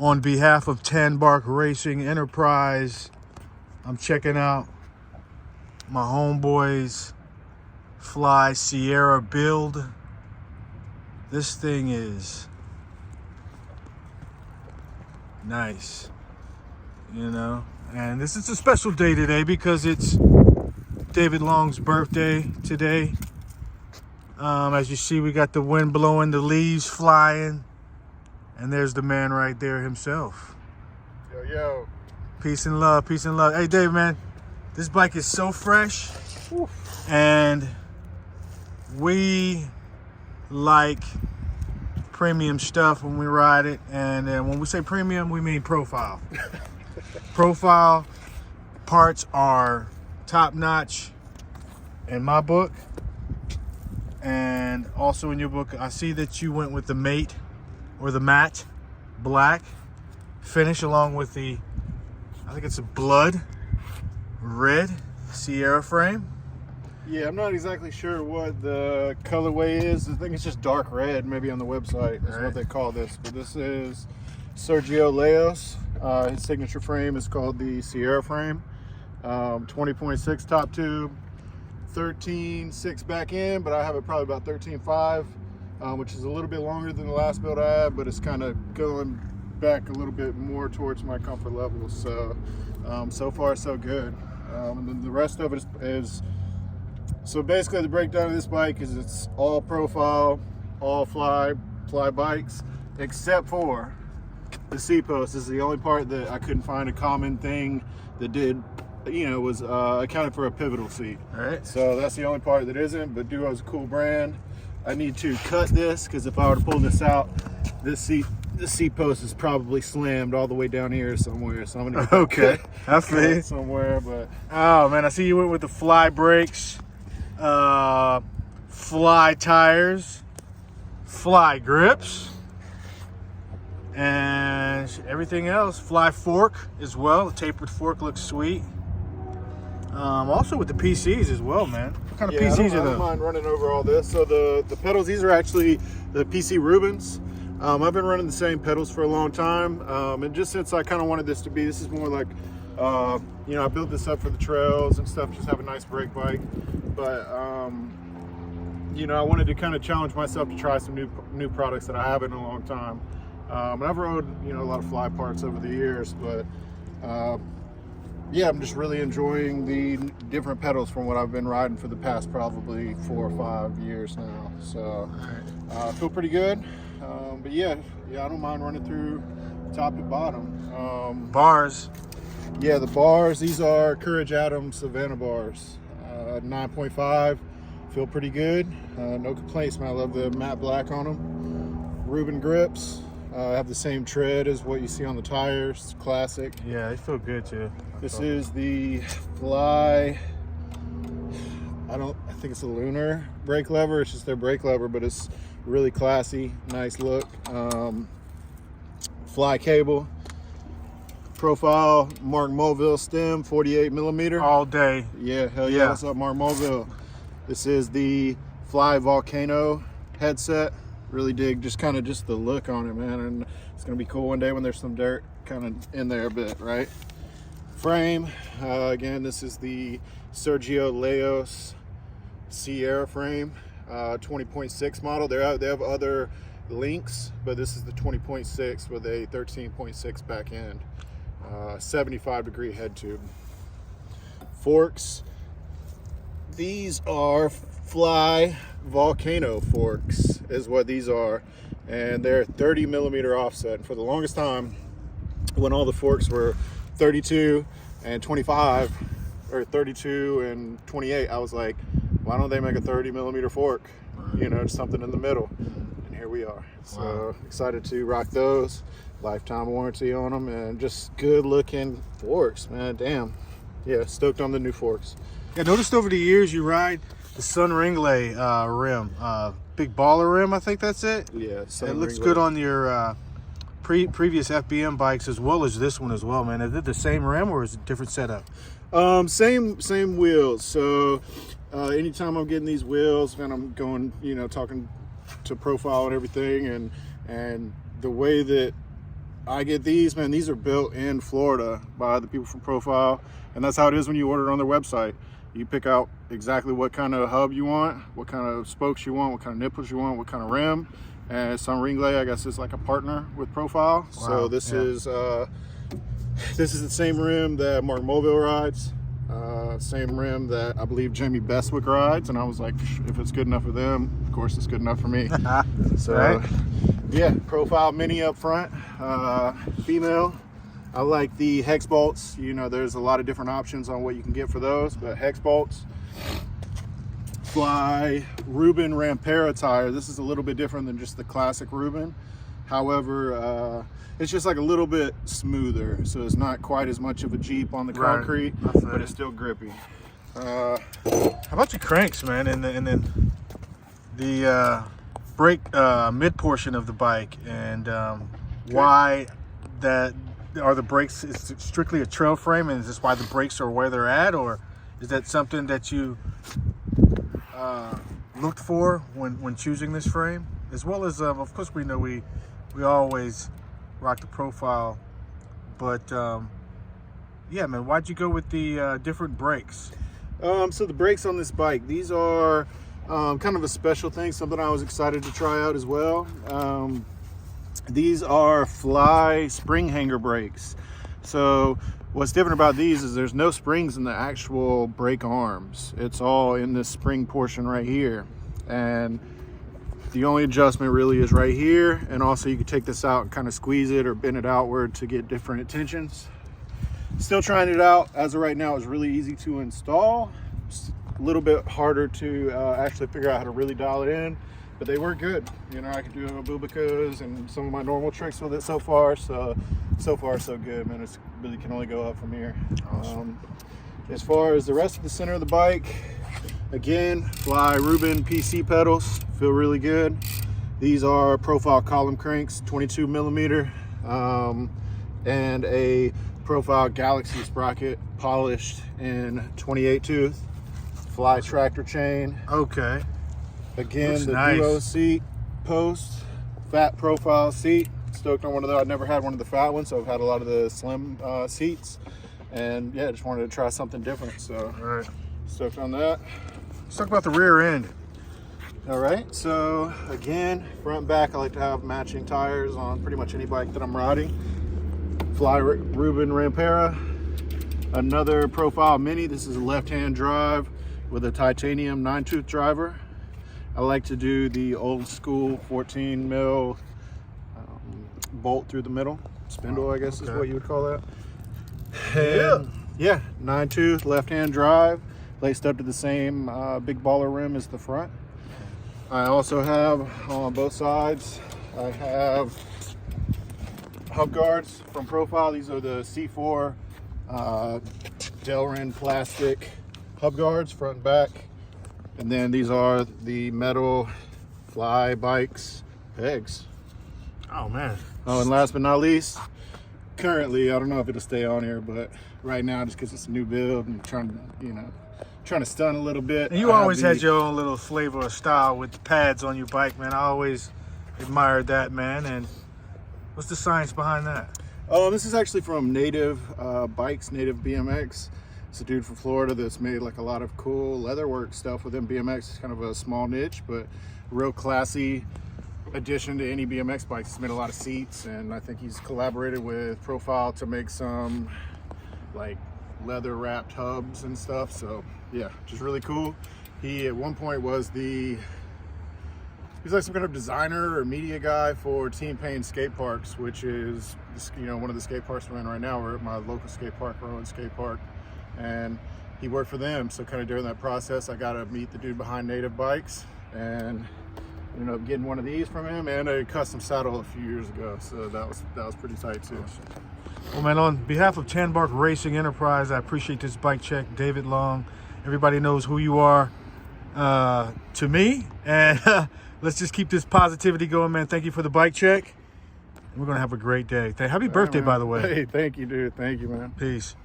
On behalf of Tanbark Racing Enterprise, I'm checking out my homeboys Fly Sierra build. This thing is nice, you know, and this is a special day today because it's David Long's birthday today. As you see, we got the wind blowing, the leaves flying, and there's the man right there himself. Yo, yo. Peace and love, peace and love. Hey, Dave, man, this bike is so fresh. Oof. And we like premium stuff when we ride it. And when we say premium, we mean profile. Profile parts are top notch in my book. And also in your book, I see that you went with the mate or the matte black finish along with the, I think it's a blood red Sierra frame. Yeah, I'm not exactly sure what the colorway is. I think it's just dark red, maybe on the website is what they call this. But this is Sergio Leos. His signature frame is called the Sierra frame. 20.6 top tube, 13.6 back end, but I have it probably about 13.5, which is a little bit longer than the last build I had, but it's kind of going back a little bit more towards my comfort level. So so far so good. And then the rest of it is so basically the breakdown of this bike is it's all profile, all fly bikes, except for the seat post. This is the only part that I couldn't find a common thing that did, you know, was accounted for a pivotal seat. All right. So that's the only part that isn't, but Duo's a cool brand. I need to cut this because if I were to pull this out, this seat post is probably slammed all the way down here somewhere. So I'm gonna Okay, I feel cut you. it somewhere. But Oh man, I see you went with the fly brakes, fly tires, fly grips, and everything else. Fly fork as well. The tapered fork looks sweet. Also with the PCs as well, man. What kind of PCs I are don't those? mind running over all this. So the pedals, these are actually the PC Rubens. I've been running the same pedals for a long time, and just since I kind of wanted this to be, this is more like, you know, I built this up for the trails and stuff, just have a nice brake bike. But you know, I wanted to kind of challenge myself to try some new products that I haven't in a long time. And I've rode, you know, a lot of fly parts over the years, but yeah, I'm just really enjoying the different pedals from what I've been riding for the past probably 4 or 5 years now. So I feel pretty good. But yeah, I don't mind running through top to bottom. Bars. Yeah, the bars, these are Courage Adams Savannah bars. 9.5, feel pretty good. No complaints, man. I love the matte black on them. Reuben grips. Have the same tread as what you see on the tires. Classic. Yeah, they feel good too. This is the Fly, I think it's a lunar brake lever. It's just their brake lever, but it's really classy, nice look. Fly cable. Profile Mark Mulville stem, 48 millimeter. All day. Yeah, hell yeah. Yeah. What's up, Mark Mulville? This is the Fly Volcano headset. Really dig just the look on it, man. And it's gonna be cool one day when there's some dirt kind of in there a bit, right? Frame, again, this is the Sergio Leos Sierra frame, 20.6 model. They have other links, but this is the 20.6 with a 13.6 back end. 75-degree head tube. Forks, these are Fly Volcano forks is what these are, and they're 30 millimeter offset. And for the longest time, when all the forks were 32 and 25 or 32 and 28, I was like, why don't they make a 30 millimeter fork, you know, just something in the middle? And here we are. So excited to rock those. Lifetime warranty on them, and just good looking forks, man. Damn, yeah, stoked on the new forks. I noticed over the years you ride the Sun Ringley rim, big baller rim, I think that's it. Yeah, it looks good on your previous FBM bikes as well as this one as well, man. Is it the same rim or is it a different setup? Same wheels. So anytime I'm getting these wheels and I'm going, you know, talking to profile and everything, and the way that I get these, man. These are built in Florida by the people from Profile, and that's how it is when you order it on their website. You pick out exactly what kind of hub you want, what kind of spokes you want, what kind of nipples you want, what kind of rim. And some Ringley, I guess, is like a partner with Profile. Wow. So this is the same rim that Mark Mulville rides, same rim that I believe Jamie Bestwick rides. And I was like, if it's good enough for them, of course it's good enough for me. So right. Yeah, Profile Mini up front, female. I like the hex bolts. You know, there's a lot of different options on what you can get for those, but hex bolts. Fly Reuben Rampera tire. This is a little bit different than just the classic Reuben. However, it's just like a little bit smoother, so it's not quite as much of a Jeep on the concrete, but it's still grippy. How about your cranks, man? And then the brake mid portion of the bike, and why that are the brakes? Is it strictly a trail frame, and is this why the brakes are where they're at, or is that something that you looked for when choosing this frame? As well as of course we know we always rock the Profile, but yeah, man, why'd you go with the different brakes? So the brakes on this bike, these are kind of a special thing, something I was excited to try out as well. These are Fly spring hanger brakes. So what's different about these is there's no springs in the actual brake arms. It's all in this spring portion right here. And the only adjustment really is right here. And also you can take this out and kind of squeeze it or bend it outward to get different tensions. Still trying it out. As of right now, it's really easy to install. It's a little bit harder to actually figure out how to really dial it in, but they work good. You know, I can do abubicas and some of my normal tricks with it so far. So far so good, man. It really can only go up from here. Awesome. As far as the rest of the center of the bike, again, Fly Reuben PC pedals, feel really good. These are Profile column cranks, 22 millimeter, and a Profile Galaxy sprocket, polished in 28 tooth. Fly tractor chain. Okay. Again, looks the nice. duo seat post, fat Profile seat. Stoked on one of those. I've never had one of the fat ones, so I've had a lot of the slim seats. And yeah, just wanted to try something different. So right. Stoked on that. Let's talk about the rear end. All right, so again, front and back, I like to have matching tires on pretty much any bike that I'm riding. Fly Reuben Rampera, another Profile Mini. This is a left-hand drive with a titanium 9-tooth driver. I like to do the old school 14 mil bolt through the middle, spindle, I guess is what you would call that. And yeah, 9-tooth left-hand drive, laced up to the same big baller rim as the front. I also have on both sides, I have hub guards from Profile. These are the C4 Delrin plastic hub guards, front and back. And then these are the metal Fly Bikes pegs. Oh man. Oh, and last but not least, currently, I don't know if it'll stay on here, but right now, just because it's a new build and trying to stun a little bit. And you always had your own little flavor of style with the pads on your bike, man. I always admired that, man. And what's the science behind that? Oh, this is actually from Native Bikes, Native BMX. It's a dude from Florida that's made like a lot of cool leatherwork stuff within BMX. It's kind of a small niche, but real classy addition to any BMX bikes. He's made a lot of seats, and I think he's collaborated with Profile to make some like leather wrapped hubs and stuff. So yeah, just really cool. He at one point was he's like some kind of designer or media guy for Team Payne skate parks, which is, you know, one of the skate parks we're in right now. We're at my local skate park, Rowan Skate Park, and he worked for them. So kind of during that process, I got to meet the dude behind Native Bikes, and ended up getting one of these from him and a custom saddle a few years ago. So that was pretty tight too. Well, man, on behalf of Tanbark Racing Enterprise, I appreciate this bike check. David Long, everybody knows who you are to me, and let's just keep this positivity going, man. Thank you for the bike check. We're gonna have a great day. Happy birthday, man. by the way. Hey, thank you, dude. Thank you, man. Peace.